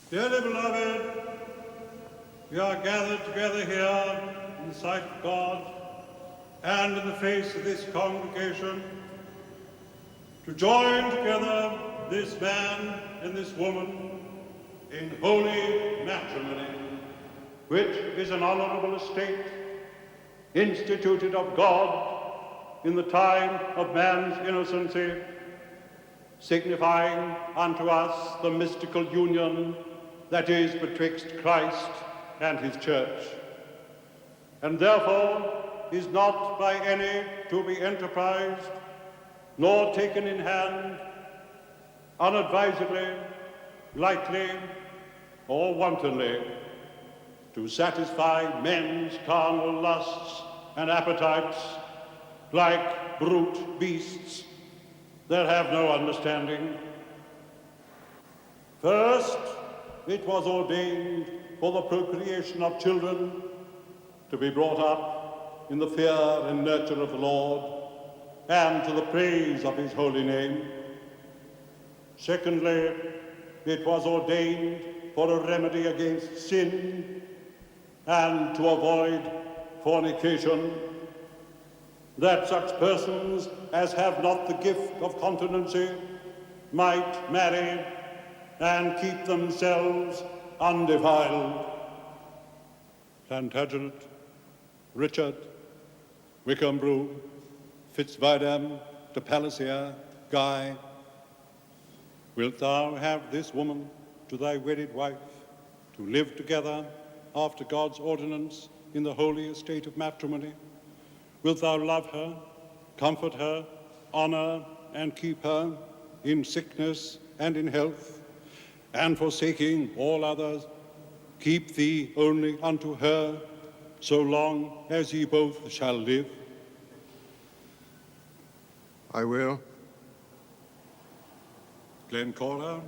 Dearly beloved, we are gathered together here in the sight of God and in the face of this congregation to join together this man and this woman in holy matrimony, which is an honorable estate instituted of God in the time of man's innocency, signifying unto us the mystical union that is betwixt Christ and his church, and therefore is not by any to be enterprised, nor taken in hand unadvisedly, lightly, or wantonly, to satisfy men's carnal lusts and appetites like brute beasts that have no understanding. First, it was ordained for the procreation of children to be brought up in the fear and nurture of the Lord and to the praise of his holy name. Secondly, it was ordained for a remedy against sin and to avoid fornication, that such persons as have not the gift of continency might marry and keep themselves undefiled. Plantagenet, Richard, Wickham, Fitzvidem, de Pallisers, Guy, wilt thou have this woman to thy wedded wife, to live together after God's ordinance in the holy estate of matrimony? Wilt thou love her, comfort her, honor and keep her in sickness and in health, and forsaking all others, keep thee only unto her, so long as ye both shall live? I will. Glencora,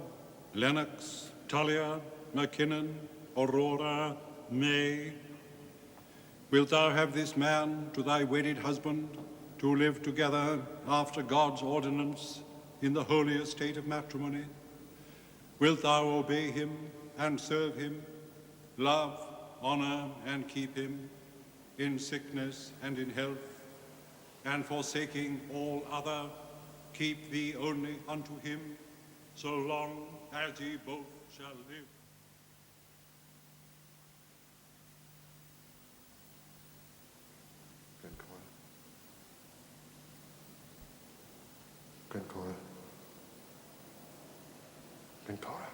Lennox, Tullia, Mackinnon, Aurora, May, wilt thou have this man to thy wedded husband, to live together after God's ordinance in the holy estate of matrimony? Wilt thou obey him and serve him, love, honor, and keep him in sickness and in health, and forsaking all other, keep thee only unto him, so long as ye both shall live? Glencora. Glencora.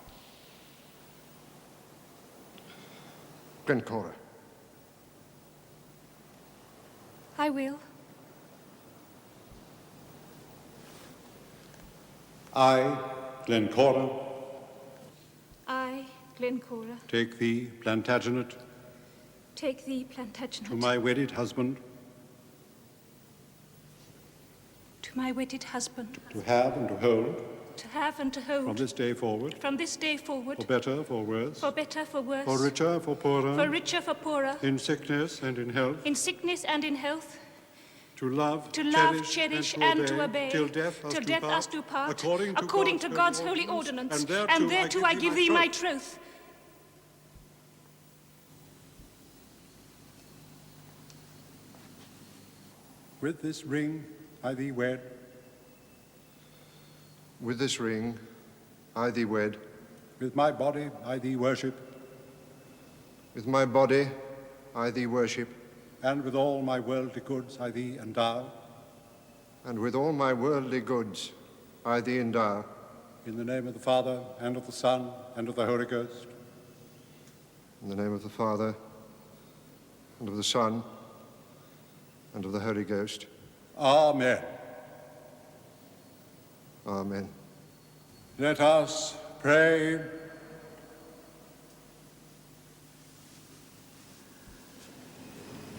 Glencora. I will. I, Glencora, I, Glencora, take thee, Plantagenet, take thee, Plantagenet, to my wedded husband, to my wedded husband, to have and to hold, to have and to hold, from this day forward, for better, for worse, for better, for worse, for richer, for poorer, for richer, for poorer, in sickness and in health, in sickness and in health, to love, cherish, and to obey, till death us do part, according to God's holy ordinance, and thereto I give thee my troth. With this ring I thee wed. With this ring I thee wed. With my body I thee worship. With my body I thee worship. And with all my worldly goods I thee endow. And with all my worldly goods I thee endow. In the name of the Father, and of the Son, and of the Holy Ghost. In the name of the Father, and of the Son, and of the Holy Ghost. Amen. Amen. Let us pray.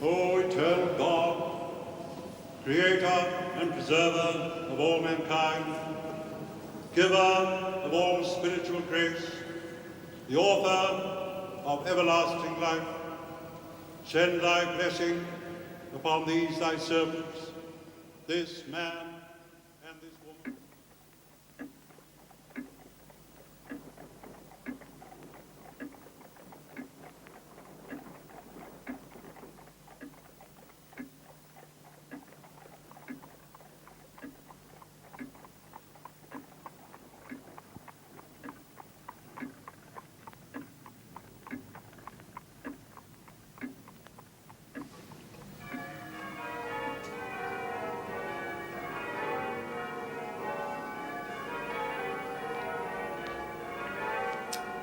O eternal God, creator and preserver of all mankind, giver of all spiritual grace, the author of everlasting life, send thy blessing upon these thy servants, this man and this woman.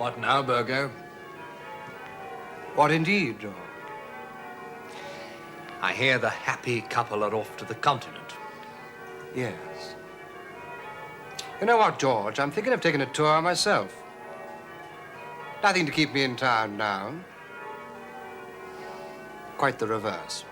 What now, Burgo? What indeed, George? I hear the happy couple are off to the continent. Yes. You know what, George? I'm thinking of taking a tour myself. Nothing to keep me in town now. Quite the reverse.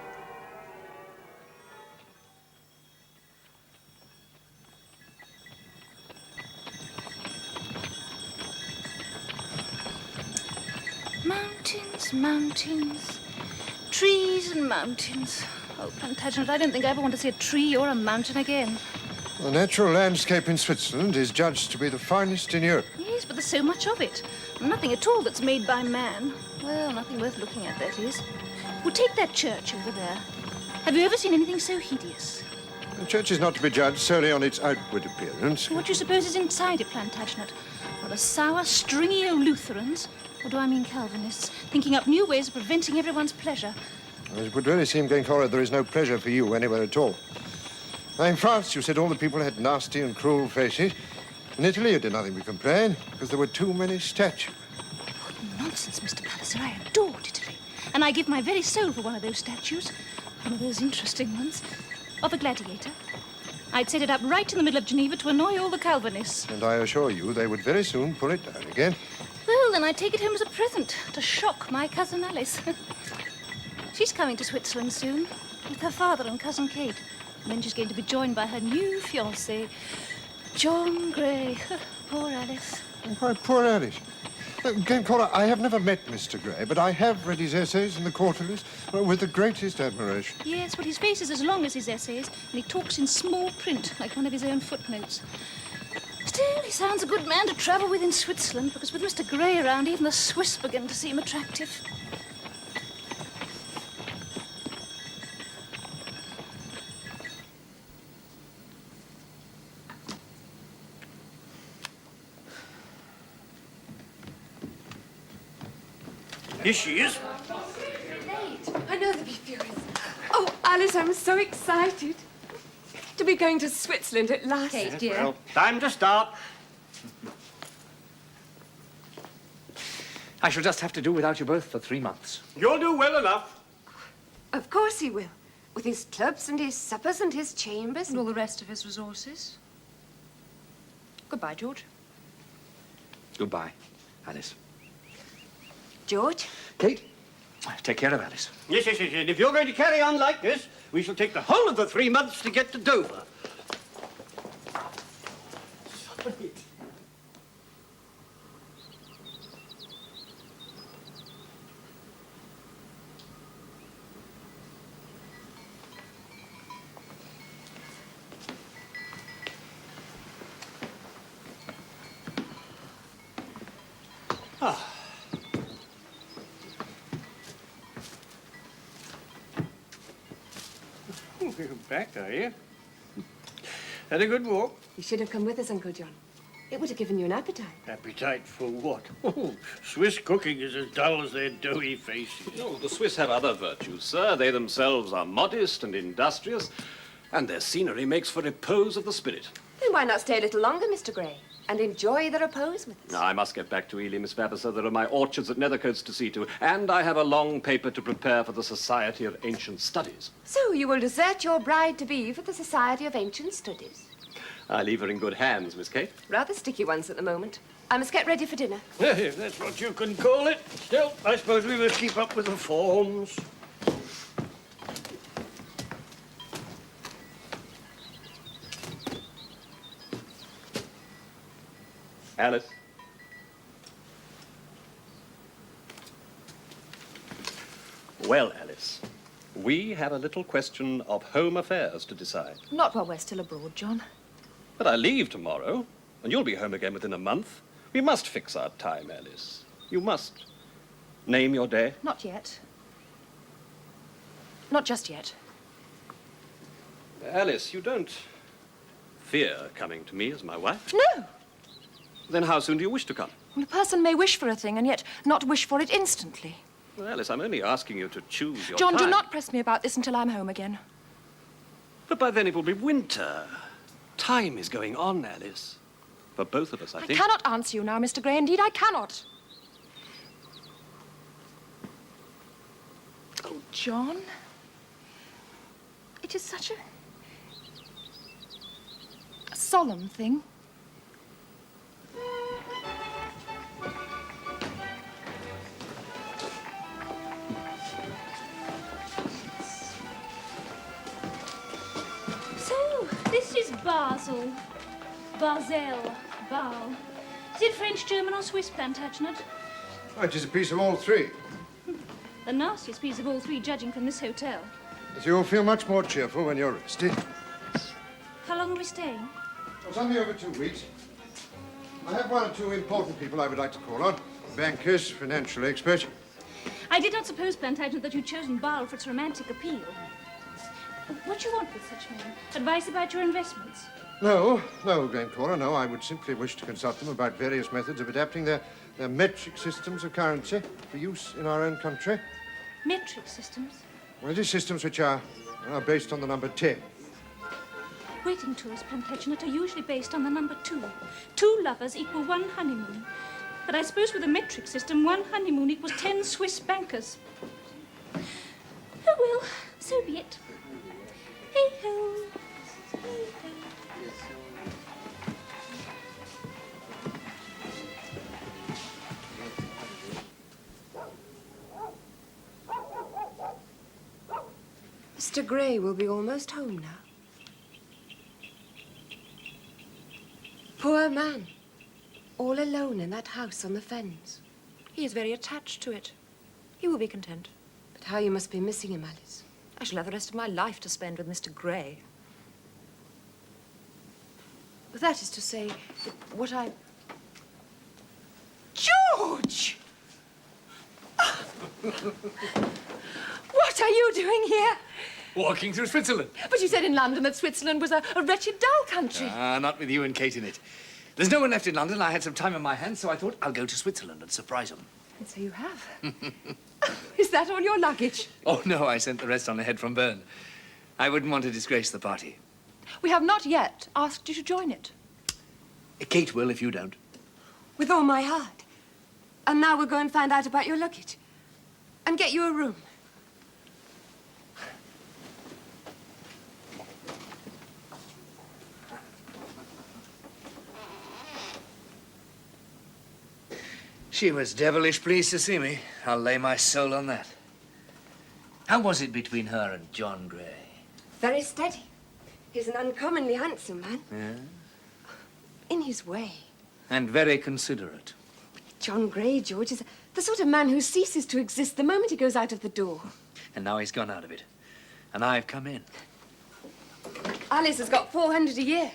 Mountains, mountains, trees and mountains. Oh, Plantagenet, I don't think I ever want to see a tree or a mountain again. The natural landscape in Switzerland is judged to be the finest in Europe. Yes, but there's so much of it. Nothing at all that's made by man. Well, nothing worth looking at, that is. Well, take that church over there. Have you ever seen anything so hideous? The church is not to be judged solely on its outward appearance. What do you suppose is inside it, Plantagenet? Are the sour, stringy old Lutherans, or do I mean Calvinists, thinking up new ways of preventing everyone's pleasure? It would really seem, Glencora, there is no pleasure for you anywhere at all. Now, in France, you said all the people had nasty and cruel faces. In Italy, you did nothing but complain because there were too many statues. What nonsense, Mr. Palliser. I adored Italy. And I give my very soul for one of those statues. One of those interesting ones. Of a gladiator. I'd set it up right in the middle of Geneva to annoy all the Calvinists. And I assure you, they would very soon pull it down again. Well, then I'd take it home as a present to shock my cousin Alice. She's coming to Switzerland soon with her father and cousin Kate. And then she's going to be joined by her new fiancé, John Grey. Poor Alice. Oh, why, poor Alice. Glencora, I have never met Mr. Grey, but I have read his essays in the quarterlies with the greatest admiration. Yes, well, his face is as long as his essays, and he talks in small print, like one of his own footnotes. Still, he sounds a good man to travel with in Switzerland, because with Mr. Grey around, even the Swiss begin to seem attractive. Here she is. Late. I know they'll be furious. Oh, Alice, I'm so excited to be going to Switzerland at last. Kate, dear. Well, time to start. I shall just have to do without you both for 3 months. You'll do well enough. Of course he will. With his clubs and his suppers and his chambers. And all the rest of his resources. Goodbye, George. Goodbye, Alice. George? Kate, take care of Alice. Yes. And if you're going to carry on like this, we shall take the whole of the 3 months to get to Dover. You're back, are you? Had a good walk? You should have come with us, Uncle John. It would have given you an appetite. Appetite for what? Oh, Swiss cooking is as dull as their doughy faces. No, the Swiss have other virtues, sir. They themselves are modest and industrious, and their scenery makes for repose of the spirit. Then why not stay a little longer, Mr. Grey, and enjoy the repose with us? Now, I must get back to Ely, Miss Vavasor. There are my orchards at Nethercoats to see to, and I have a long paper to prepare for the Society of Ancient Studies. So you will desert your bride-to-be for the Society of Ancient Studies. I leave her in good hands, Miss Kate. Rather sticky ones at the moment. I must get ready for dinner. If that's what you can call it. Still, I suppose we must keep up with the forms. Alice. Well, Alice, we have a little question of home affairs to decide. Not while we're still abroad, John. But I leave tomorrow, and you'll be home again within a month. We must fix our time, Alice. You must. Name your day. Not yet. Not just yet. Alice, you don't fear coming to me as my wife? No! Then how soon do you wish to come? Well, a person may wish for a thing and yet not wish for it instantly. Well, Alice, I'm only asking you to choose your John, time. do not press me about this until I'm home again. But by then it will be winter. Time is going on, Alice. For both of us, I I think. cannot answer you now, Mr. Grey. Indeed, I cannot. Oh, John. It is such a solemn thing. So, this is Basel. Basel. Basel. Is it French, German, or Swiss, Plantagenet? Oh, it is a piece of all three. The nastiest piece of all three, judging from this hotel. So you'll feel much more cheerful when you're rested. How long are we staying? It's only over 2 weeks. I have one or two important people I would like to call on. Bankers, financial experts. I did not suppose, Plantagenet, that you'd chosen Basel for its romantic appeal. What do you want with such men? Advice about your investments? No, Glencora, no. I would simply wish to consult them about various methods of adapting their metric systems of currency for use in our own country. Metric systems? Well, these systems which are based on the number 10. Wedding tours, Plantagenet, are usually based on the number 2. 2 lovers equal 1 honeymoon. But I suppose with a metric system, 1 honeymoon equals 10 Swiss bankers. Oh, well, so be it. Hey-ho. Hey-ho. Mr. Gray will be almost home now. Poor man. All alone in that house on the fens. He is very attached to it. He will be content. But how you must be missing him, Alice. I shall have the rest of my life to spend with Mr. Gray. That is to say, that what I... George! What are you doing here? Walking through Switzerland. But you said in London that Switzerland was a wretched, dull country. Ah, not with you and Kate in it. There's no one left in London. I had some time on my hands, so I thought I'll go to Switzerland and surprise them. And so you have. Is that all your luggage? Oh, no, I sent the rest on ahead from Bern. I wouldn't want to disgrace the party. We have not yet asked you to join it. Kate will if you don't. With all my heart. And now we'll go and find out about your luggage. And get you a room. She was devilish pleased to see me. I'll lay my soul on that. How was it between her and John Gray? Very steady. He's an uncommonly handsome man. Yeah? In his way. And very considerate. John Gray, George, is the sort of man who ceases to exist the moment he goes out of the door. And now he's gone out of it. And I've come in. Alice has got 400 a year.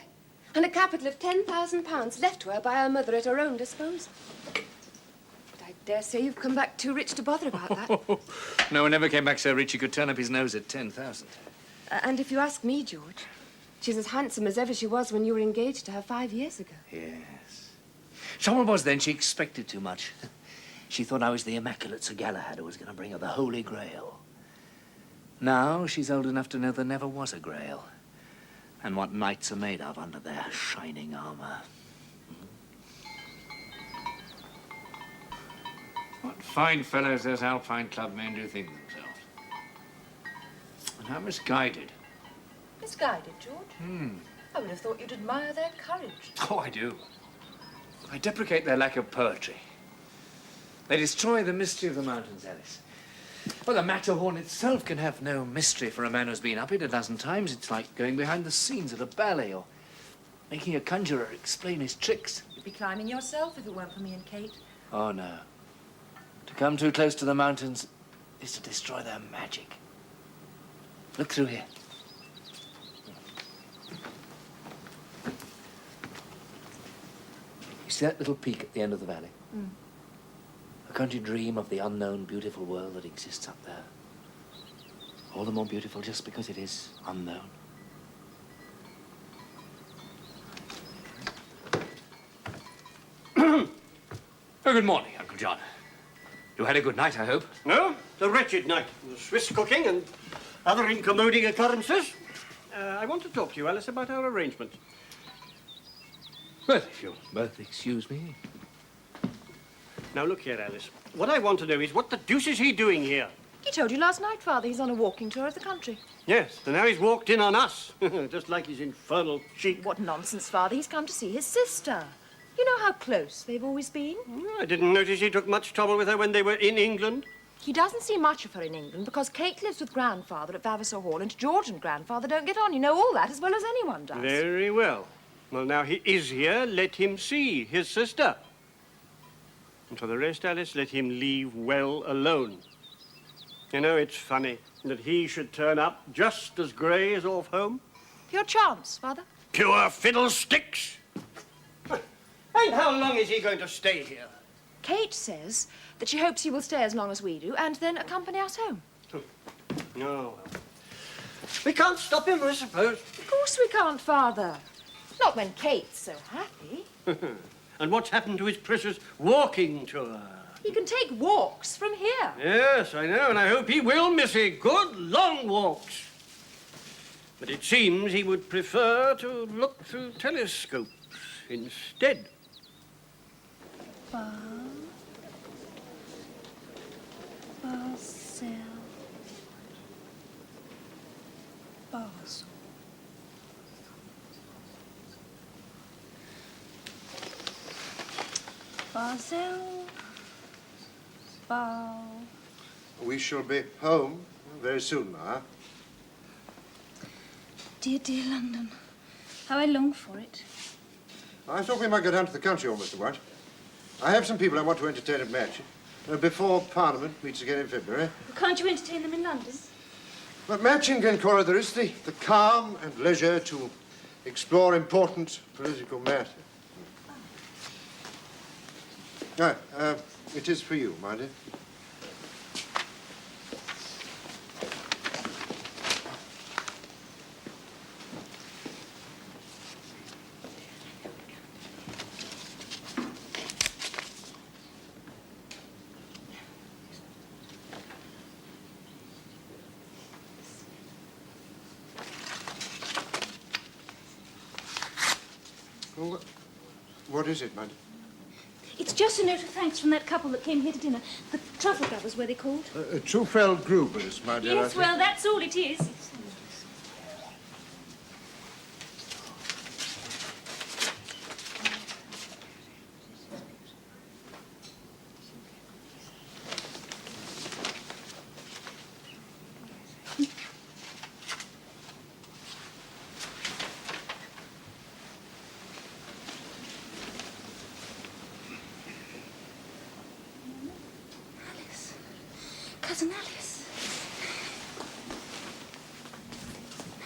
And a capital of £10,000 left to her by her mother at her own disposal. But I dare say you've come back too rich to bother about that. No one ever came back so rich he could turn up his nose at 10,000. And if you ask me, George, she's as handsome as ever she was when you were engaged to her 5 years ago. Yes. Trouble was then she expected too much. She thought I was the immaculate Sir Galahad who was going to bring her the Holy Grail. Now she's old enough to know there never was a Grail. And what knights are made of under their shining armor. What fine fellows those Alpine Club men do think themselves. And how misguided. Misguided, George? I would have thought you'd admire their courage. Oh, I do. I deprecate their lack of poetry. They destroy the mystery of the mountains, Alice. Well, the Matterhorn itself can have no mystery for a man who's been up it a dozen times. It's like going behind the scenes at a ballet or making a conjurer explain his tricks. You'd be climbing yourself if it weren't for me and Kate. Oh, no. To come too close to the mountains is to destroy their magic. Look through here. You see that little peak at the end of the valley? Can't you dream of the unknown, beautiful world that exists up there? All the more beautiful just because it is unknown. Oh, good morning, Uncle John. You had a good night, I hope? No, it's a wretched night. Swiss cooking and other incommoding occurrences. I want to talk to you, Alice, about our arrangement. Well, if you'll both excuse me. Now, look here, Alice. What I want to know is what the deuce is he doing here? He told you last night, Father, he's on a walking tour of the country. Yes, and now he's walked in on us, just like his infernal cheek. What nonsense, Father. He's come to see his sister. You know how close they've always been? I didn't notice he took much trouble with her when they were in England. He doesn't see much of her in England because Kate lives with Grandfather at Vavasor Hall and George and Grandfather don't get on. You know all that as well as anyone does. Very well. Well, now he is here. Let him see his sister. And for the rest, Alice, let him leave well alone. You know, it's funny that he should turn up just as grey as off home. Pure chance, Father. Pure fiddlesticks! And how long is he going to stay here? Kate says that she hopes he will stay as long as we do and then accompany us home. Oh, well. We can't stop him, I suppose. Of course we can't, Father. Not when Kate's so happy. And what's happened to his precious walking tour? He can take walks from here. Yes, I know, and I hope he will, Missy. Good long walks. But it seems he would prefer to look through telescopes instead. Basel. Basel. Basel. We shall be home very soon, Ma. Dear, dear London. How I long for it. I thought we might go down to the country almost at once. I have some people I want to entertain at Match. Before Parliament meets again in February. Can't you entertain them in London? But Match in Glencora, there is the calm and leisure to explore important political matters. It is for you, my dear. Well, what is it, my dear? It's just a note of thanks from that couple that came here to dinner. The Truffle Brothers, were they called? Trufel Grubers, my dear. Yes, well, that's all it is. Cousin Alice.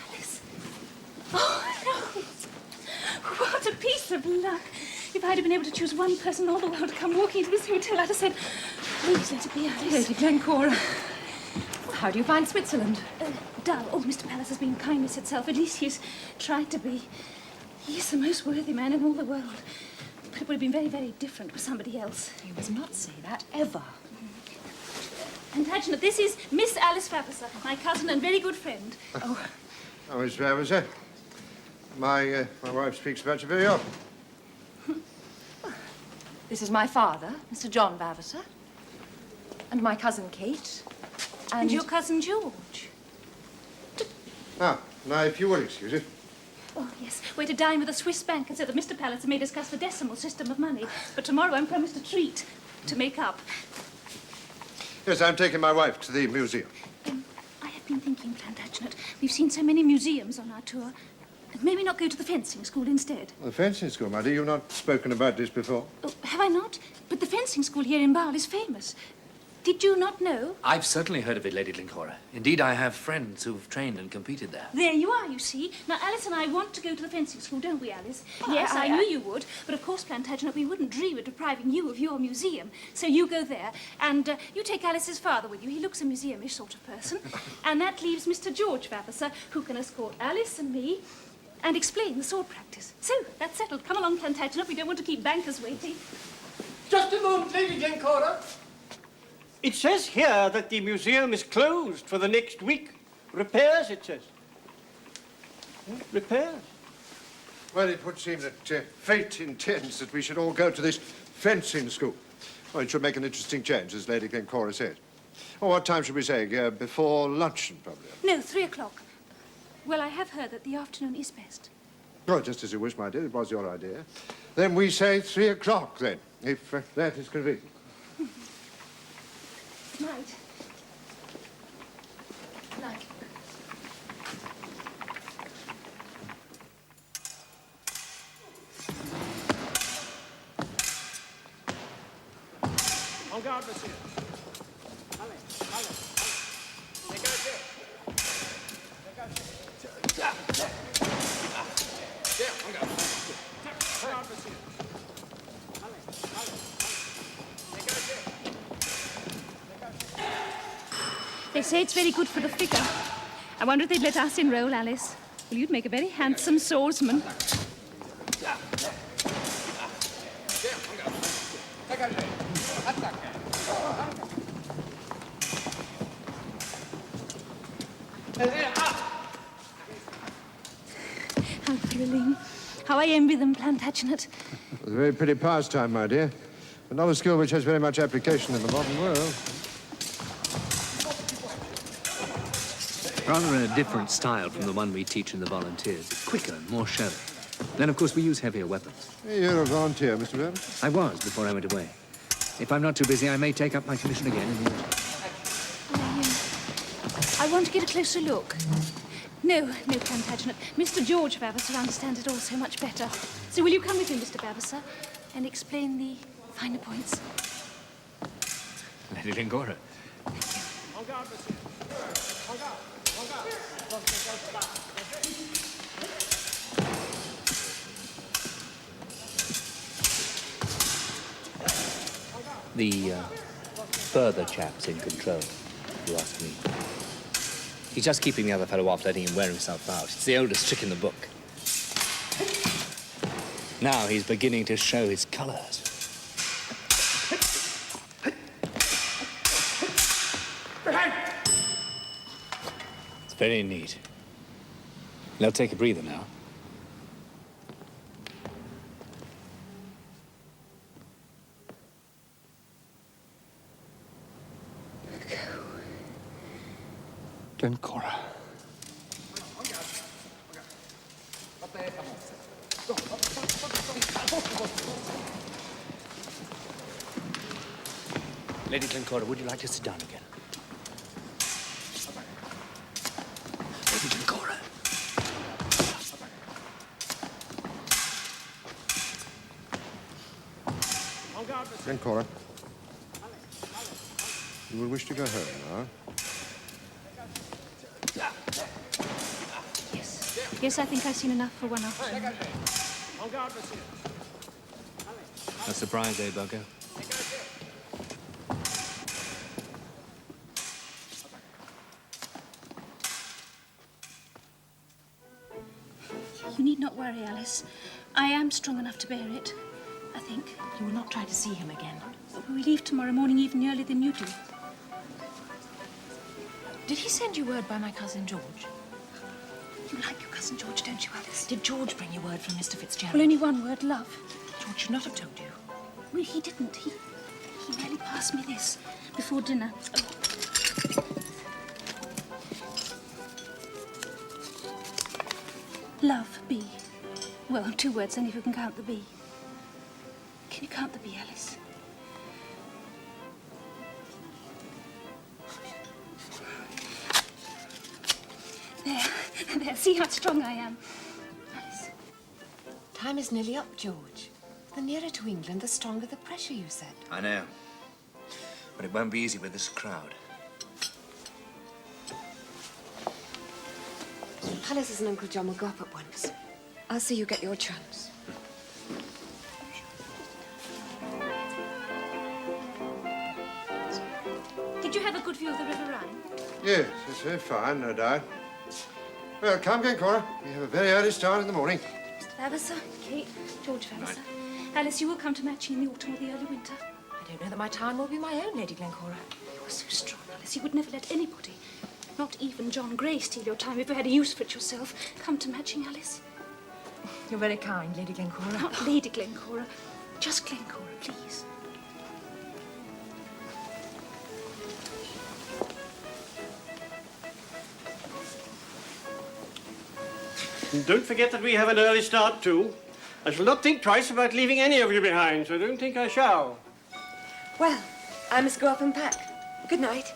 Alice. Oh, no. What a piece of luck. If I'd have been able to choose one person in all the world to come walking into this hotel, I'd have said, please let it be Alice. Lady Glencora. How do you find Switzerland? Dull. Oh, Mr. Palliser has been kindness itself. At least he's tried to be. He's the most worthy man in all the world. But it would have been very, very different with somebody else. You must not say that ever. Plantagenet, this is Miss Alice Vavasor, my cousin and very good friend. Oh, Miss Vavasor. My wife speaks about you very often. This is my father, Mr. John Vavasor, and my cousin Kate, And your cousin George. Now, if you will excuse it. Oh, yes. We're to dine with a Swiss banker so that Mr. Palliser may discuss the decimal system of money. But tomorrow I'm promised a treat to make up. Yes, I'm taking my wife to the museum. I have been thinking, Plantagenet, we've seen so many museums on our tour. Maybe not go to the fencing school instead. The fencing school, my dear. You've not spoken about this before. Oh, have I not? But the fencing school here in Basel is famous. Did you not know? I've certainly heard of it, Lady Glencora. Indeed, I have friends who've trained and competed there. There you are, you see. Now, Alice and I want to go to the fencing school, don't we, Alice? Yes, I knew you would. But, of course, Plantagenet, we wouldn't dream of depriving you of your museum. So you go there, and you take Alice's father with you. He looks a museum-ish sort of person. And that leaves Mr. George Vavasor, who can escort Alice and me and explain the sword practice. So, that's settled. Come along, Plantagenet. We don't want to keep bankers waiting. Just a moment, Lady Glencora. It says here that the museum is closed for the next week. Repairs, it says. Repairs. Well, it would seem that fate intends that we should all go to this fencing school. Well, it should make an interesting change, as Lady Glencora said. Oh, what time should we say? Before luncheon, probably. No, 3 o'clock. Well, I have heard that the afternoon is best. Oh, just as you wish, my dear. It was your idea. Then we say 3 o'clock, then, if that is convenient. Night. Night. En garde, monsieur. Allez, allez. Dégagez. Dégagez. Tiens, en garde. En garde, monsieur. Allez, allez. Dégagez. They say it's very good for the figure. I wonder if they'd let us enroll, Alice. Well, you'd make a very handsome swordsman. How thrilling. How I envy them, Plantagenet. It's a very pretty pastime, my dear. Another skill which has very much application in the modern world. Rather in a different style from the one we teach in the volunteers. It's quicker and more showy. Then, of course, we use heavier weapons. You're a volunteer, Mr. Vernon? I was before I went away. If I'm not too busy, I may take up my commission again in the autumn. I want to get a closer look. No, Plantagenet. Mr. George Vavasor understands it all so much better. So will you come with me, Mr. Vavasor, and explain the finer points? Lady Glencora. En garde, monsieur. En garde. En garde. The further chap's in control, if you ask me. He's just keeping the other fellow off, letting him wear himself out. It's the oldest trick in the book. Now he's beginning to show his colours. It's very neat. Now take a breather now. Glencora. Lady Glencora, would you like to sit down again? Lady Glencora. Glencora. You will wish to go home now? Yes, I think I've seen enough for one afternoon. En garde, monsieur. A surprise, eh, Bugger? You need not worry, Alice. I am strong enough to bear it, I think. You will not try to see him again. But we leave tomorrow morning even earlier than you do. Did he send you word by my cousin George? You like your cousin George, don't you, Alice? Did George bring you word from Mr. Fitzgerald? Well, only one word, love. George should not have told you. Well, he didn't. He merely passed me this before dinner. Oh. Love, B. Well, 2 words, only if you can count the B. Can you count the B, Alice? There, see how strong I am. Alice. Time is nearly up, George. The nearer to England, the stronger the pressure, you said. I know. But it won't be easy with this crowd. Pallisers and Uncle John will go up at once. I'll see you get your chance. Did you have a good view of the River Rhine? Yes, it's very fine, no doubt. Well, come, Glencora. We have a very early start in the morning. Mr. Vavasor, Kate, George Vavasor. Alice, you will come to Matching in the autumn or the early winter. I don't know that my time will be my own, Lady Glencora. You are so strong, Alice. You would never let anybody, not even John Grey, steal your time if you had a use for it yourself. Come to Matching, Alice. You're very kind, Lady Glencora. Not Lady Glencora. Just Glencora, please. And don't forget that we have an early start, too. I shall not think twice about leaving any of you behind, so don't think I shall. Well, I must go up and pack. Good night.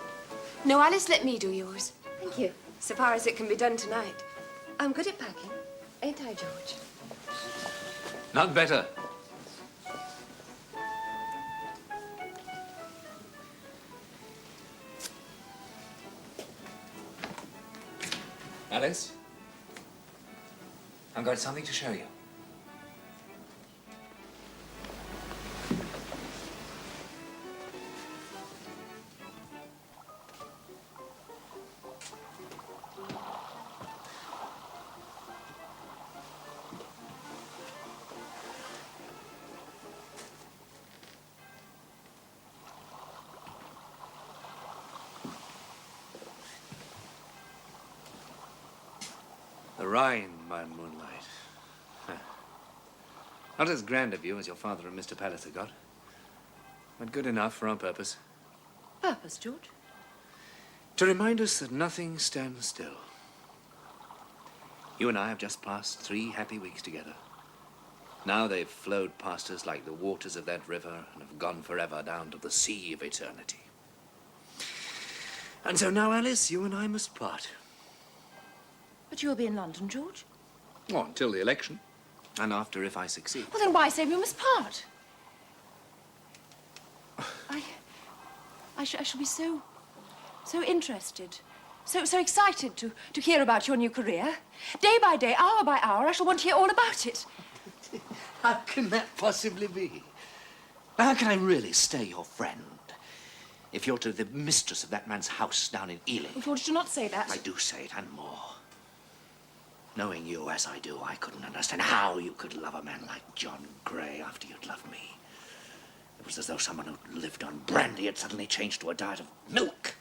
No, Alice, let me do yours. Thank you. So far as it can be done tonight. I'm good at packing, ain't I, George? Not better. Alice, I've got something to show you. The Rhine by moonlight. Huh. Not as grand a view as your father and Mr. Palliser got, but good enough for our purpose. Purpose, George? To remind us that nothing stands still. You and I have just passed 3 happy weeks together. Now they've flowed past us like the waters of that river and have gone forever down to the sea of eternity. And so now, Alice, you and I must part. But you'll be in London, George. Oh, until the election. And after, if I succeed. Well, then why say we must part? I shall be so interested, so excited to hear about your new career. Day by day, hour by hour, I shall want to hear all about it. How can that possibly be? How can I really stay your friend if you're to be the mistress of that man's house down in Ealing? Oh, George, do not say that. I do say it, and more. Knowing you as I do, I couldn't understand how you could love a man like John Grey after you'd loved me. It was as though someone who lived on brandy had suddenly changed to a diet of milk.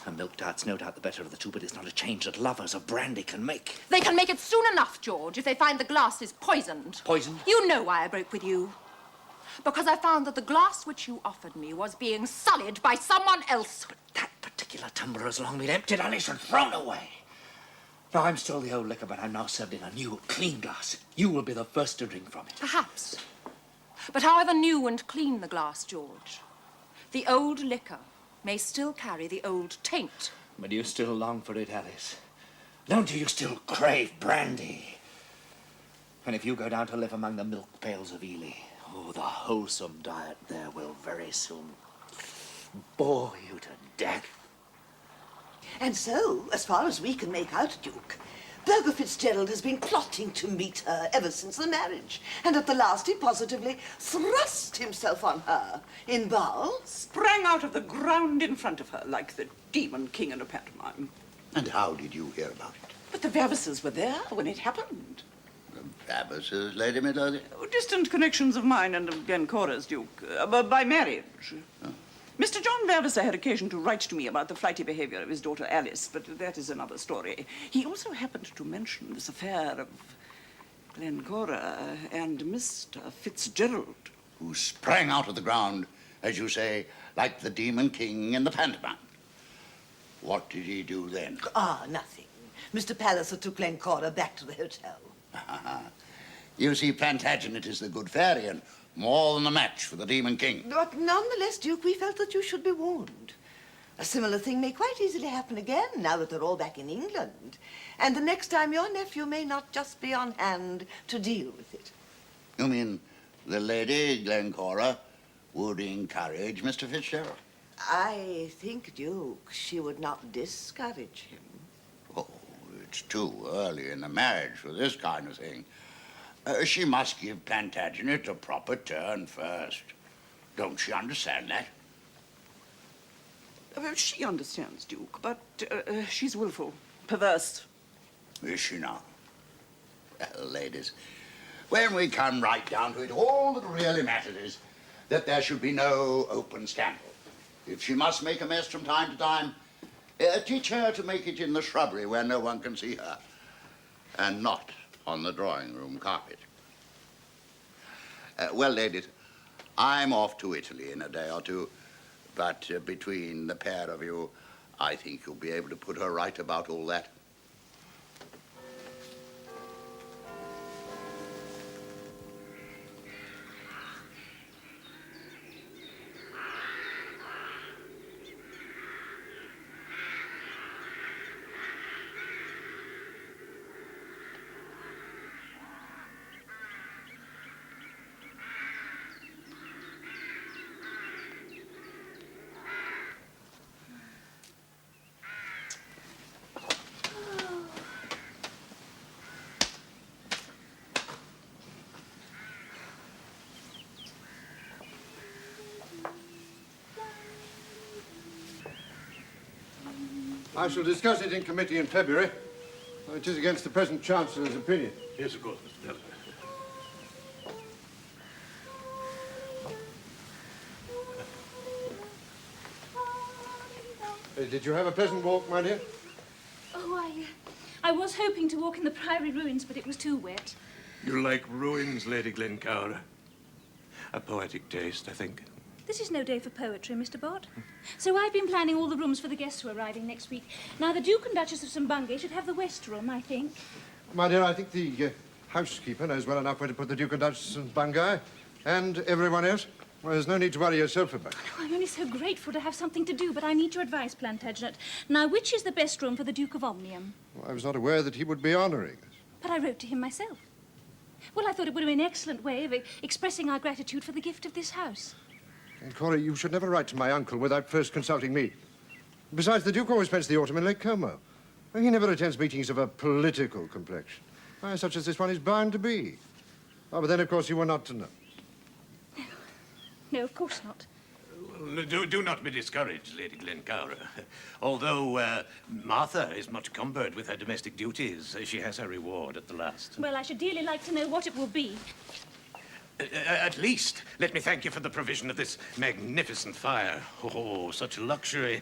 A milk diet's no doubt the better of the two, but it's not a change that lovers of brandy can make. They can make it soon enough, George, if they find the glass is poisoned. Poisoned? You know why I broke with you. Because I found that the glass which you offered me was being sullied by someone else. But that particular tumbler has long been emptied, Alice, and thrown away. Now, I'm still the old liquor, but I'm now served in a new, clean glass. You will be the first to drink from it. Perhaps. But however new and clean the glass, George, the old liquor may still carry the old taint. But you still long for it, Alice. Don't you? You still crave brandy. And if you go down to live among the milk pails of Ely, oh, the wholesome diet there will very soon bore you to death. And so, as far as we can make out, Duke, Burger Fitzgerald has been plotting to meet her ever since the marriage. And at the last he positively thrust himself on her in Basel. Sprang out of the ground in front of her like the demon king in a pantomime. And how did you hear about it? But the Vavasors were there when it happened. The Vavasors, Lady Midlothian? Distant connections of mine and of Glencora's, Duke, by marriage. Oh. Mr. John Vavasor had occasion to write to me about the flighty behavior of his daughter Alice, but that is another story. He also happened to mention this affair of Glencora and Mr. Fitzgerald. Who sprang out of the ground, as you say, like the demon king in the pantomime. What did he do then? Ah, nothing. Mr. Palliser took Glencora back to the hotel. You see, Plantagenet is the good fairy and more than a match for the demon king. But nonetheless, Duke, we felt that you should be warned. A similar thing may quite easily happen again, now that they're all back in England. And the next time your nephew may not just be on hand to deal with it. You mean the Lady Glencora would encourage Mr. Fitzgerald? I think, Duke, she would not discourage him. Oh, it's too early in the marriage for this kind of thing. She must give Plantagenet a proper turn first. Don't she understand that? Well, she understands, Duke, but she's willful, perverse. Is she now? Well, ladies, when we come right down to it, all that really matters is that there should be no open scandal. If she must make a mess from time to time, teach her to make it in the shrubbery where no one can see her, and not on the drawing room carpet. Well, ladies, I'm off to Italy in a day or two, but between the pair of you, I think you'll be able to put her right about all that. I shall discuss it in committee in February. It is against the present Chancellor's opinion. Yes, of course, Mr. Palliser. Did you have a pleasant walk, my dear? Oh, I was hoping to walk in the Priory ruins, but it was too wet. You like ruins, Lady Glencora. A poetic taste, I think. This is no day for poetry, Mr. Bott. So I've been planning all the rooms for the guests who are arriving next week. Now, the Duke and Duchess of St. Bungay should have the West Room, I think. My dear, I think the housekeeper knows well enough where to put the Duke and Duchess of Bungay and everyone else. Well, there's no need to worry yourself about it. Oh, I'm only so grateful to have something to do, but I need your advice, Plantagenet. Now, which is the best room for the Duke of Omnium? Well, I was not aware that he would be honouring us. But I wrote to him myself. Well, I thought it would be an excellent way of expressing our gratitude for the gift of this house. Glencora, you should never write to my uncle without first consulting me. Besides, the Duke always spends the autumn in Lake Como. He never attends meetings of a political complexion. Why, such as this one is bound to be. Oh, but then, of course, you were not to know. No, of course not. Well, do not be discouraged, Lady Glencora. Although Martha is much cumbered with her domestic duties, she has her reward at the last. Well, I should dearly like to know what it will be. At least, let me thank you for the provision of this magnificent fire. Oh, such luxury.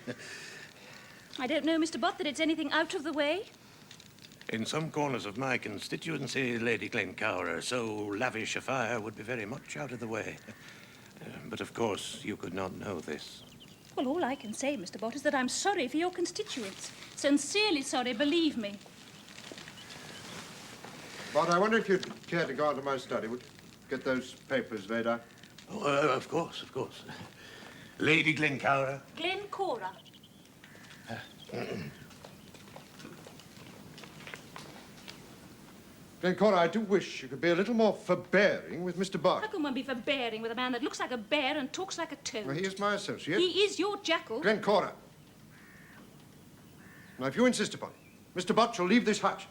I don't know, Mr. Bott, that it's anything out of the way. In some corners of my constituency, Lady Glencora, so lavish a fire would be very much out of the way. But of course, you could not know this. Well, all I can say, Mr. Bott, is that I'm sorry for your constituents. Sincerely sorry, believe me. But I wonder if you'd care to go on to my study. Would get those papers laid out? Oh, of course, of course. Lady Glencora. Glencora. Glencora, I do wish you could be a little more forbearing with Mr. Bott. How can one be forbearing with a man that looks like a bear and talks like a toad? Well, he is my associate. He is your jackal. Glencora. Now, if you insist upon it, Mr. Bott shall leave this house.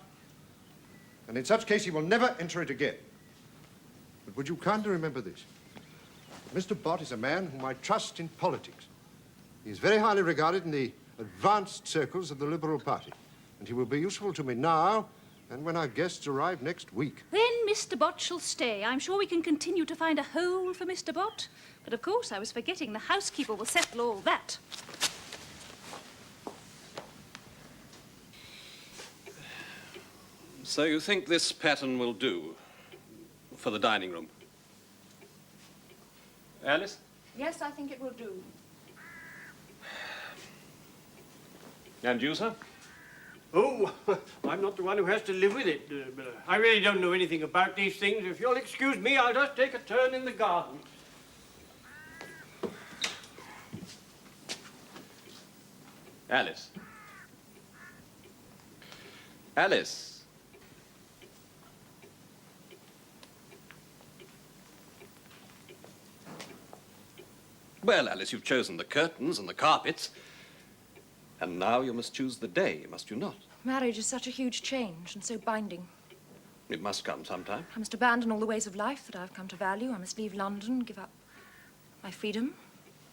And in such case, he will never enter it again. But would you kindly remember this? Mr. Bott is a man whom I trust in politics. He is very highly regarded in the advanced circles of the Liberal Party. And he will be useful to me now and when our guests arrive next week. Then Mr. Bott shall stay. I'm sure we can continue to find a hole for Mr. Bott. But of course, I was forgetting the housekeeper will settle all that. So you think this pattern will do for the dining room? Alice? Yes, I think it will do. And you, sir? Oh, I'm not the one who has to live with it. I really don't know anything about these things. If you'll excuse me, I'll just take a turn in the garden. Alice. Alice. Well, Alice, you've chosen the curtains and the carpets. And now you must choose the day, must you not? Marriage is such a huge change and so binding. It must come sometime. I must abandon all the ways of life that I've come to value. I must leave London, give up my freedom.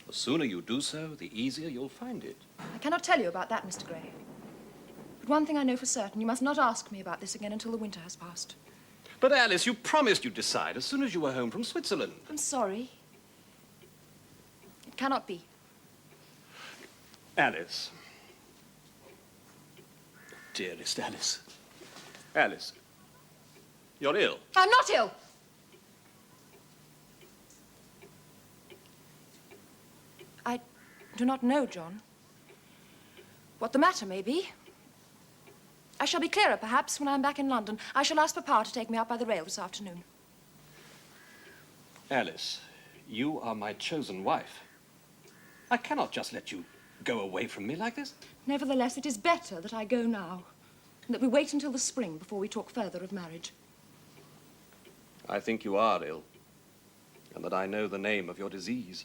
The sooner you do so, the easier you'll find it. I cannot tell you about that, Mr. Gray. But one thing I know for certain, you must not ask me about this again until the winter has passed. But, Alice, you promised you'd decide as soon as you were home from Switzerland. I'm sorry. It cannot be. Alice. Dearest Alice. Alice. You're ill. I'm not ill. I do not know, John, what the matter may be. I shall be clearer, perhaps, when I'm back in London. I shall ask Papa to take me out by the rail this afternoon. Alice, you are my chosen wife. I cannot just let you go away from me like this. Nevertheless, it is better that I go now, and that we wait until the spring before we talk further of marriage. I think you are ill, and that I know the name of your disease.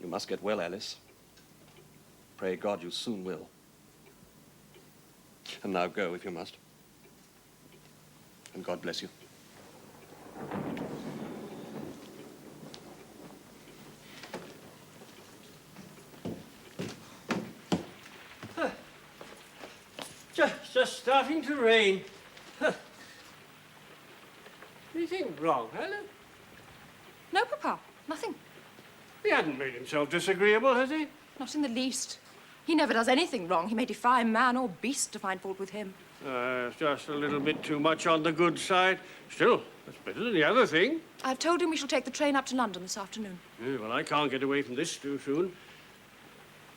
You must get well, Alice. Pray God you soon will. And now go, if you must. And God bless you. just starting to rain. Huh. Anything wrong, Helen? No, Papa, nothing. He hasn't made himself disagreeable, has he? Not in the least. He never does anything wrong. He may defy man or beast to find fault with him. It's just a little bit too much on the good side. Still, that's better than the other thing. I've told him we shall take the train up to London this afternoon. Yeah, well, I can't get away from this too soon.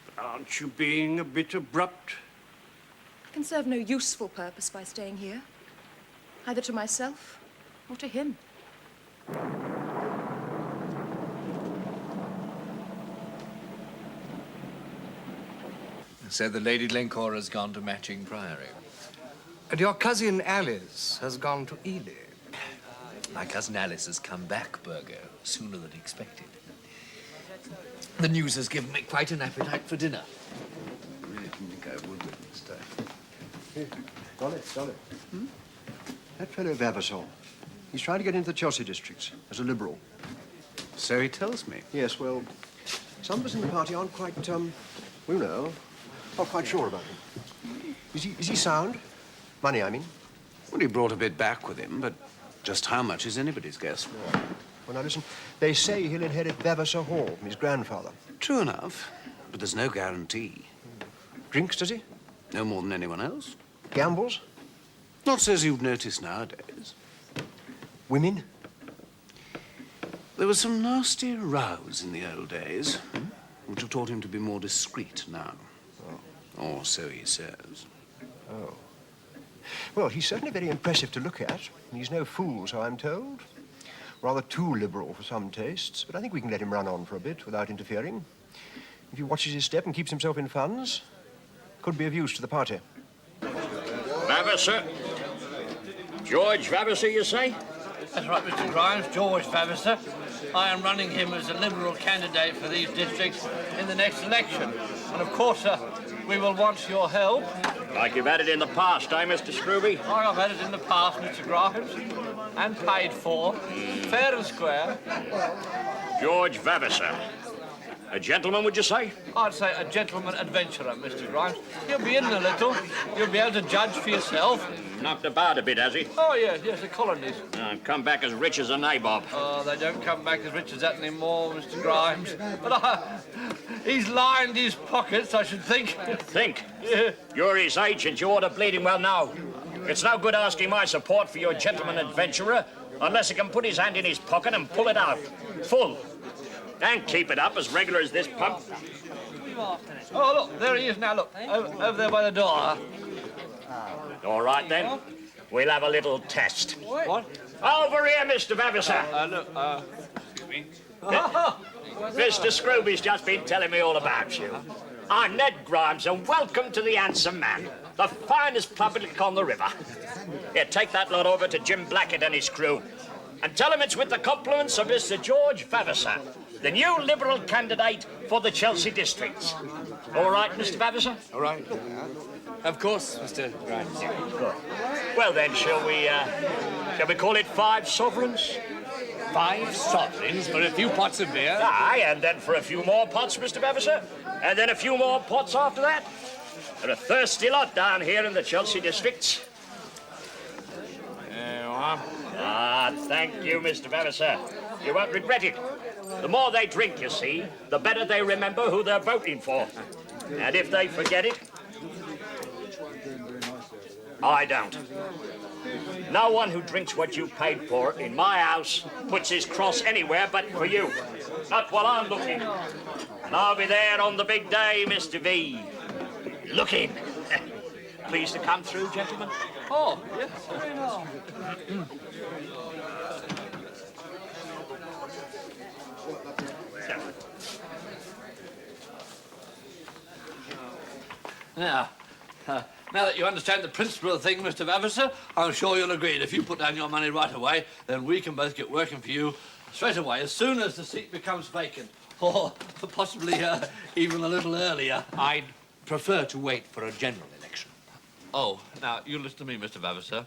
But aren't you being a bit abrupt? I can serve no useful purpose by staying here, either to myself or to him. So the Lady Glencora's gone to Matching Priory. And your cousin Alice has gone to Ely. My cousin Alice has come back, Burgo, sooner than expected. The news has given me quite an appetite for dinner. I really didn't think I would with this time. Here, Dolly. That fellow Vavasor, he's trying to get into the Chelsea districts as a Liberal. So he tells me. Yes, well, some of us in the party aren't quite, not quite sure about him. Is he sound? Money, I mean. Well, he brought a bit back with him, but just how much is anybody's guess. Well, now listen, they say he'll inherit Vavasor Hall from his grandfather. True enough, but there's no guarantee. Drinks, does he? No more than anyone else. Gambles? Not so as you'd notice nowadays. Women? There were some nasty rows in the old days, which have taught him to be more discreet now. Oh. Or so he says. Oh. Well, he's certainly very impressive to look at. He's no fool, so I'm told. Rather too liberal for some tastes, but I think we can let him run on for a bit without interfering. If he watches his step and keeps himself in funds, could be of use to the party. Vavasor. George Vavasor, you say? That's right, Mr. Grimes, George Vavasor. I am running him as a Liberal candidate for these districts in the next election. And of course, we will want your help. Like you've had it in the past, eh, Mr. Scrooby? Oh, I've had it in the past, Mr. Grimes. And paid for. Fair and square. George Vavasor. A gentleman, would you say? I'd say a gentleman adventurer, Mr. Grimes. You'll be in a little. You'll be able to judge for yourself. Knocked about a bit, has he? Oh, yes, the colonies. Come back as rich as a nabob. Oh, they don't come back as rich as that anymore, Mr. Grimes. But he's lined his pockets, I should think. Think? Yeah. You're his agent. You ought to bleeding well now. It's no good asking my support for your gentleman adventurer unless he can put his hand in his pocket and pull it out. Full. And keep it up as regular as this pump. Oh, look, there he is now, look. Over there by the door. All right, then. We'll have a little test. What? Over here, Mr. Vavasor. Look, excuse me. Mr. Scrooby's just been telling me all about you. I'm Ned Grimes, and welcome to the Handsome Man, the finest public on the river. Here, take that lot over to Jim Blackett and his crew, and tell him it's with the compliments of Mr. George Vavasor, the new Liberal candidate for the Chelsea districts. All right, Mr. Vavasor? All right. Of course, Mr. Grimes. Good. Well, then, shall we call it 5 sovereigns? 5 sovereigns for a few pots of beer? Aye, and then for a few more pots, Mr. Vavasor. And then a few more pots after that. They're a thirsty lot down here in the Chelsea districts. There you are. Thank you, Mr. Vavasor. You won't regret it. The more they drink, you see, the better they remember who they're voting for. And if they forget it, I don't. No one who drinks what you paid for in my house puts his cross anywhere but for you. Not while I'm looking. And I'll be there on the big day, Mr. V. Looking. Pleased to come through, gentlemen? Oh, yes, very well. Now, now that you understand the principle of the thing, Mr. Vavasor, I'm sure you'll agree that if you put down your money right away, then we can both get working for you straight away, as soon as the seat becomes vacant. Or possibly even a little earlier. I'd prefer to wait for a general election. Oh, now, you listen to me, Mr. Vavasor.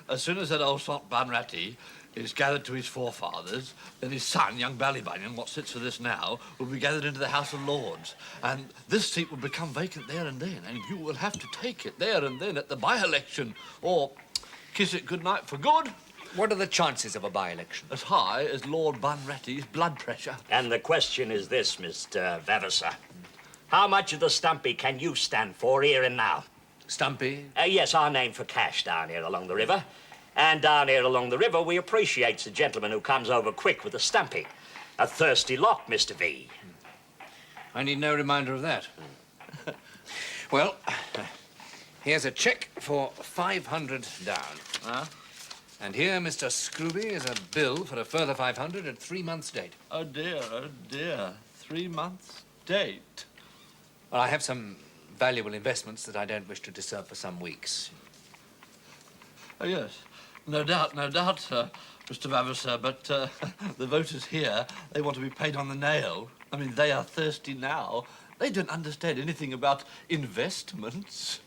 As soon as that old sot Banratty is gathered to his forefathers, then his son, young Ballybunion, what sits with us now, will be gathered into the House of Lords. And this seat will become vacant there and then, and you will have to take it there and then at the by-election, or kiss it goodnight for good. What are the chances of a by-election? As high as Lord Bunratty's blood pressure. And the question is this, Mr. Vavasor. How much of the Stumpy can you stand for here and now? Stumpy? Yes, our name for cash down here along the river. And down here along the river, we appreciate the gentleman who comes over quick with a Stumpy. A thirsty lot, Mr. V. I need no reminder of that. Well, here's a cheque for 500 down. Huh? And here, Mr. Scrooby, is a bill for a further 500 at 3 months' date. Oh, dear, oh, dear. 3 months' date. Well, I have some valuable investments that I don't wish to disturb for some weeks. Oh, yes. No doubt, Mr. Vavasor, but the voters here, they want to be paid on the nail. I mean, they are thirsty now. They don't understand anything about investments.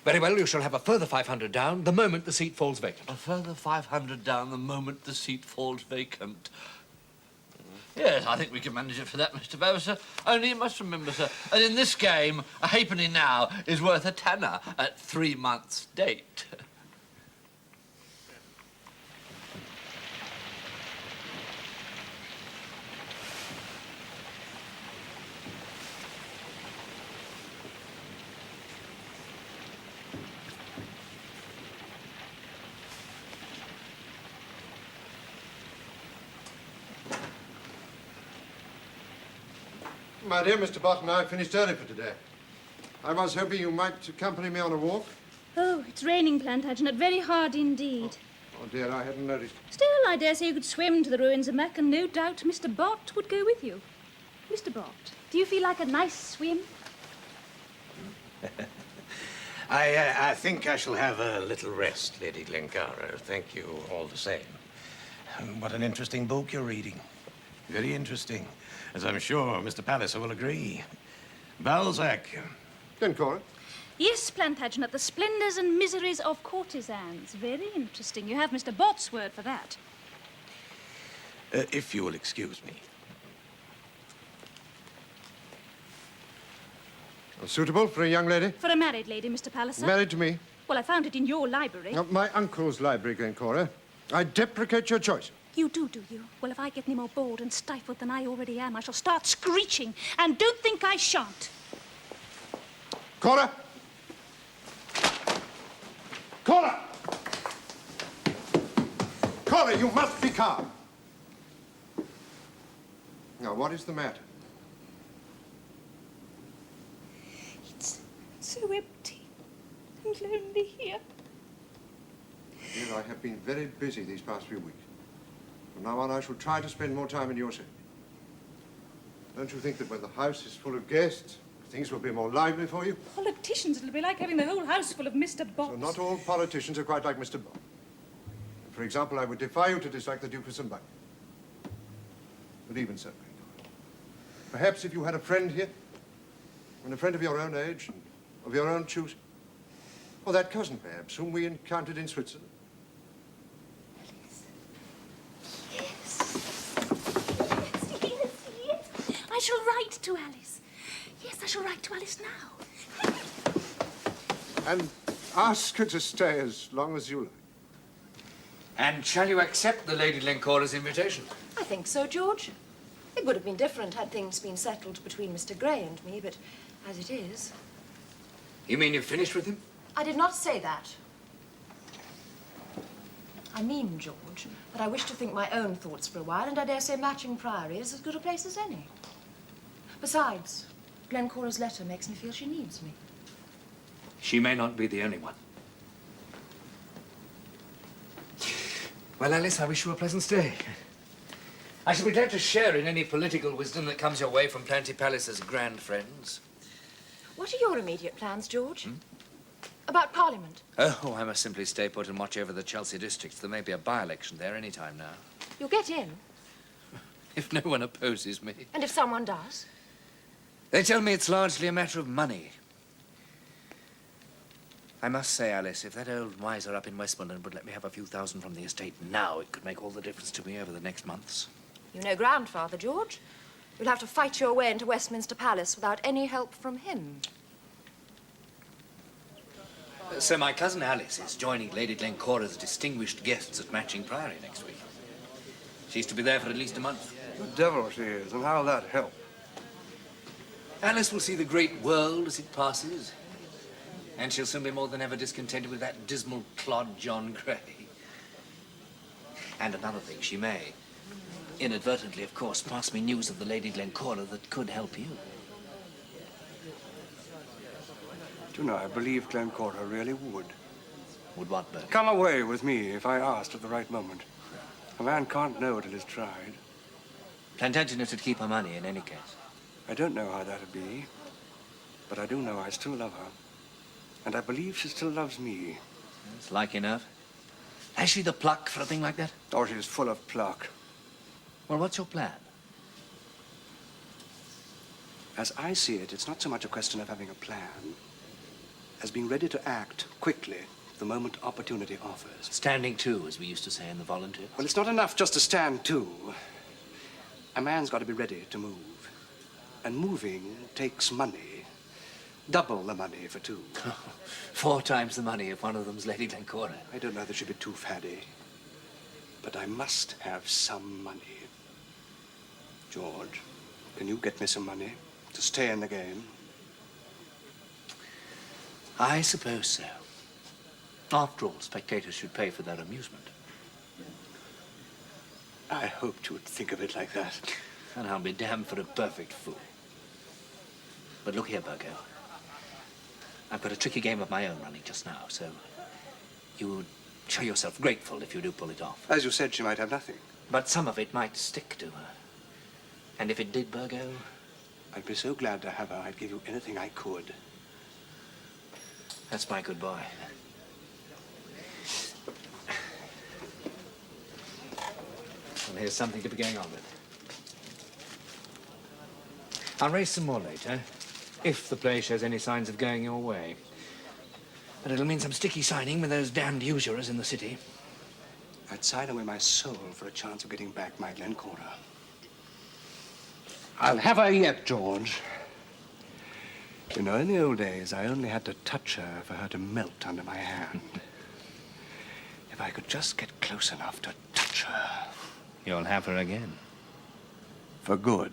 Very well, you shall have a further 500 down the moment the seat falls vacant. A further 500 down the moment the seat falls vacant. Yes, I think we can manage it for that, Mr. Vavasor. Only you must remember, sir, that in this game, a halfpenny now is worth a tanner at 3 months' date. My dear Mr. Bott, I finished early for today. I was hoping you might accompany me on a walk. Oh, it's raining, Plantagenet. Very hard indeed. Oh, dear, I hadn't noticed. Still, I dare say you could swim to the ruins of Mac, and no doubt Mr. Bott would go with you. Mr. Bott, do you feel like a nice swim? I think I shall have a little rest, Lady Glencora. Thank you all the same. What an interesting book you're reading. Very interesting, as I'm sure Mr. Palliser will agree. Balzac. Glencora? Yes, Plantagenet, the splendours and miseries of courtesans. Very interesting. You have Mr. Bott's word for that. If you will excuse me. Suitable for a young lady? For a married lady, Mr. Palliser. Married to me? Well, I found it in your library. My uncle's library, Glencora. I deprecate your choice. You do you? Well, if I get any more bored and stifled than I already am, I shall start screeching. And don't think I shan't. Cora! Cora! Cora, you must be calm. Now, what is the matter? It's so empty and lonely here. Dear, I have been very busy these past few weeks. From now on, I shall try to spend more time in your city. Don't you think that when the house is full of guests, things will be more lively for you? Politicians, it'll be like having the whole house full of Mr. Bott. So not all politicians are quite like Mr. Bott. For example, I would defy you to dislike the Duke of St. Buckingham. But even so, perhaps if you had a friend here, and a friend of your own age, and of your own choosing, or that cousin, perhaps, whom we encountered in Switzerland. I shall write to Alice. Yes, I shall write to Alice now. And ask her to stay as long as you like. And shall you accept the Lady Glencora's invitation? I think so, George. It would have been different had things been settled between Mr. Gray and me, but as it is... You mean you've finished with him? I did not say that. I mean, George, that I wish to think my own thoughts for a while, and I dare say Matching Priory is as good a place as any. Besides, Glencora's letter makes me feel she needs me. She may not be the only one. Well, Alice, I wish you a pleasant stay. I shall be glad to share in any political wisdom that comes your way from Planty Palliser's grand friends. What are your immediate plans, George? About Parliament? Oh, I must simply stay put and watch over the Chelsea districts. There may be a by-election there any time now. You'll get in. If no one opposes me. And if someone does? They tell me it's largely a matter of money. I must say, Alice, if that old miser up in Westmoreland would let me have a few thousand from the estate now, it could make all the difference to me over the next months. You know grandfather, George. You'll have to fight your way into Westminster Palace without any help from him. So my cousin Alice is joining Lady Glencora's distinguished guests at Matching Priory next week. She's to be there for at least a month. The devil she is, and how'll that help? Alice will see the great world as it passes. And she'll soon be more than ever discontented with that dismal clod, John Grey. And another thing, she may, inadvertently, of course, pass me news of the Lady Glencora that could help you. Do you know, I believe Glencora really would. Would what, Burke? Come away with me if I asked at the right moment. A man can't know till he's tried. Plantagenet would keep her money in any case. I don't know how that'd be, but I do know I still love her. And I believe she still loves me. It's like enough. Has she the pluck for a thing like that? Oh, she's full of pluck. Well, what's your plan? As I see it, it's not so much a question of having a plan as being ready to act quickly the moment opportunity offers. Standing to, as we used to say in the Volunteers. Well, it's not enough just to stand to. A man's got to be ready to move. And moving takes money. Double the money for two. 4 times the money if one of them's Lady Glencora. I don't know that she'd be too faddy. But I must have some money. George, can you get me some money to stay in the game? I suppose so. After all, spectators should pay for their amusement. I hoped you would think of it like that. And I'll be damned for a perfect fool. But look here, Burgo. I've got a tricky game of my own running just now, so you would show yourself grateful if you do pull it off. As you said, she might have nothing. But some of it might stick to her. And if it did, Burgo... I'd be so glad to have her, I'd give you anything I could. That's my goodbye. Well, here's something to be going on with. I'll raise some more later, if the play shows any signs of going your way. But it'll mean some sticky signing with those damned usurers in the city. I'd sign away my soul for a chance of getting back my Glencora. I'll have her yet, George. You know, in the old days, I only had to touch her for her to melt under my hand. If I could just get close enough to touch her. You'll have her again. For good.